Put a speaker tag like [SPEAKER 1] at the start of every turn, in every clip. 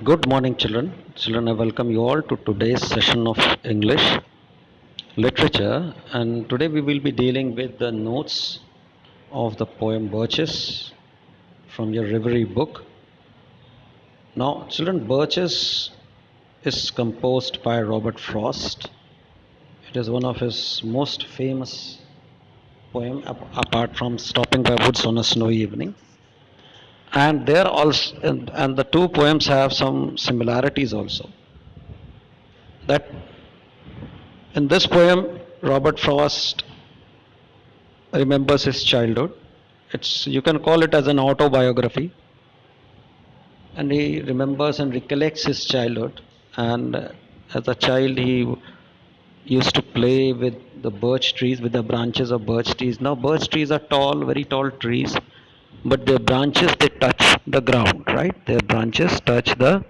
[SPEAKER 1] Good morning, children. Children, I welcome you all to today's session of English literature. And today we will be dealing with the notes of the poem Birches from your Reverie book. Now, children, Birches is composed by Robert Frost. It is one of his most famous poem apart from Stopping by Woods on a Snowy Evening. And there also, and the two poems have some similarities also. That in this poem, Robert Frost remembers his childhood. It's you can call it as an autobiography, and he remembers and recollects his childhood. And as a child, he used to play with the birch trees, with the branches of birch trees. Now, birch trees are tall, very tall trees, but their branches they touch the ground, right? Their branches touch the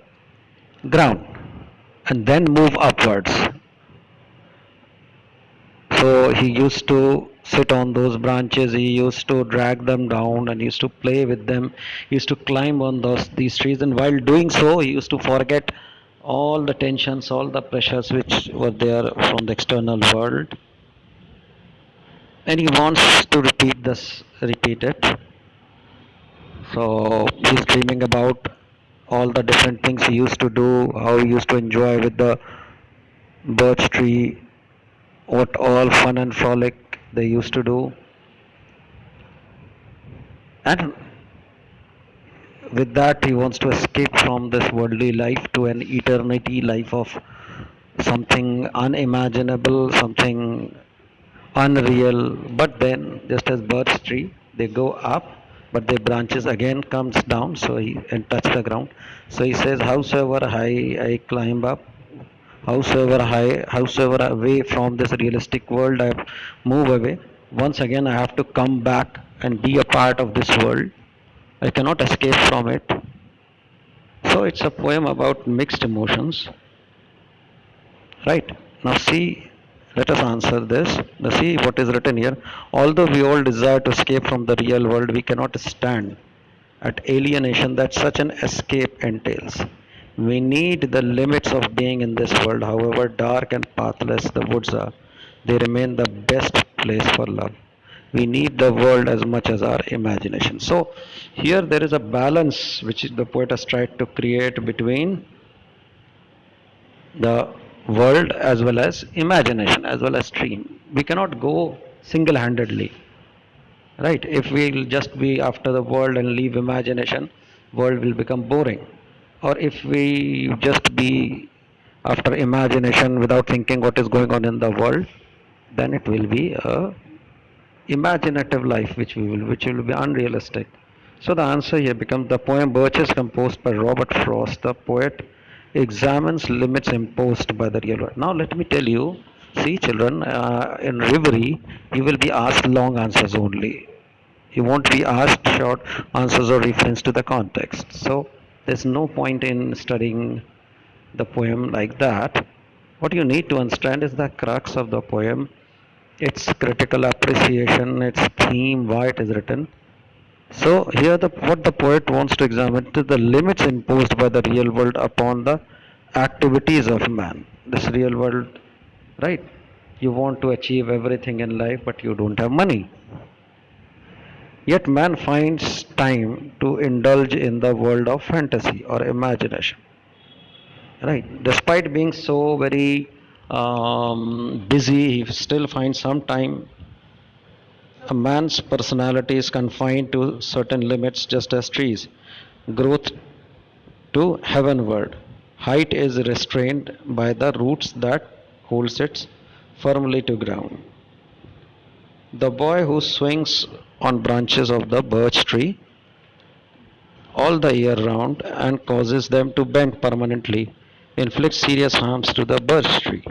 [SPEAKER 1] ground and then move upwards. So he used to sit on those branches, he used to drag them down and used to play with them. He used to climb on these trees, and while doing so, he used to forget all the tensions, all the pressures which were there from the external world. And he wants to repeat it. So he's dreaming about all the different things he used to do, how he used to enjoy with the birch tree, what all fun and frolic they used to do. And with that, he wants to escape from this worldly life to an eternity life of something unimaginable, something unreal. But then, just as birds tree, they go up, but their branches again comes down. So he and touch the ground. So he says, "Howsoever high I climb up, howsoever away from this realistic world I move away. Once again, I have to come back and be a part of this world. I cannot escape from it." So it's a poem about mixed emotions, right? Now see, let us answer this. Now see what is written here. Although we all desire to escape from the real world, we cannot stand at alienation that such an escape entails. We need the limits of being in this world, however dark and pathless the woods are. They remain the best place for love. We need the world as much as our imagination. So here there is a balance which the poet has tried to create between the world as well as imagination as well as dream. We cannot go single handedly, right? If we'll just be after the world and leave imagination, world will become boring. Or if we just be after imagination without thinking what is going on in the world, then it will be a imaginative life which will be unrealistic. So the answer here becomes the poem Birches composed by Robert Frost. The poet examines limits imposed by the real world. Now let me tell you, see children, in Reverie you will be asked long answers only. You won't be asked short answers or reference to the context. So there's no point in studying the poem like that. What you need to understand is the crux of the poem, its critical appreciation, its theme, why it is written. So here what the poet wants to examine is the limits imposed by the real world upon the activities of man. This real world, right? You want to achieve everything in life, but you don't have money. Yet man finds time to indulge in the world of fantasy or imagination. Right. Despite being so very busy, he still finds some time. A man's personality is confined to certain limits, just as trees. Growth to heavenward. Height is restrained by the roots that holds it firmly to ground. The boy who swings on branches of the birch tree all the year round and causes them to bend permanently inflicts serious harms to the birch tree.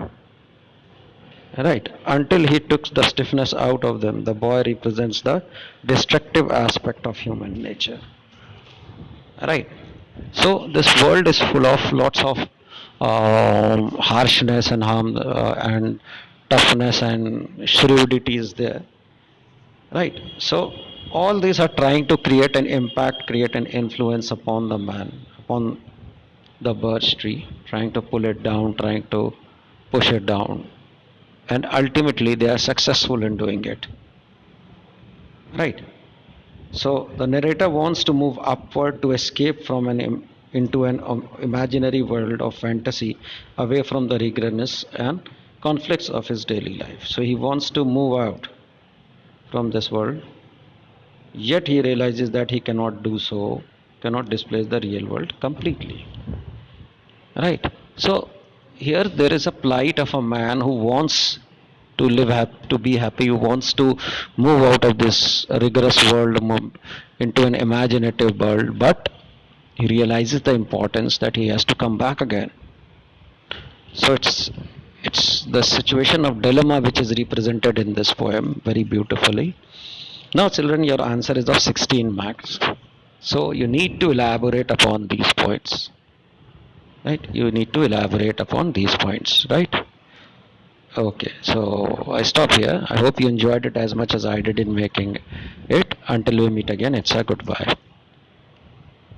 [SPEAKER 1] Right. Until he took the stiffness out of them, the boy represents the destructive aspect of human nature. Right. So this world is full of lots of harshness and harm and toughness and shrewdity is there. Right. So all these are trying to create an impact, create an influence upon the man, upon the birch tree, trying to pull it down, trying to push it down, and ultimately they are successful in doing it. Right? So the narrator wants to move upward to escape from into an imaginary world of fantasy, away from the rigorousness and conflicts of his daily life. So he wants to move out from this world, yet he realizes that he cannot do so, cannot displace the real world completely. Right? So here there is a plight of a man who wants to to be happy, who wants to move out of this rigorous world into an imaginative world, but he realizes the importance that he has to come back again. So it's the situation of dilemma which is represented in this poem very beautifully. Now, children, your answer is of 16 marks. So you need to elaborate upon these points. Right? You need to elaborate upon these points. Right? Okay. So I stop here. I hope you enjoyed it as much as I did in making it. Until we meet again, it's a goodbye.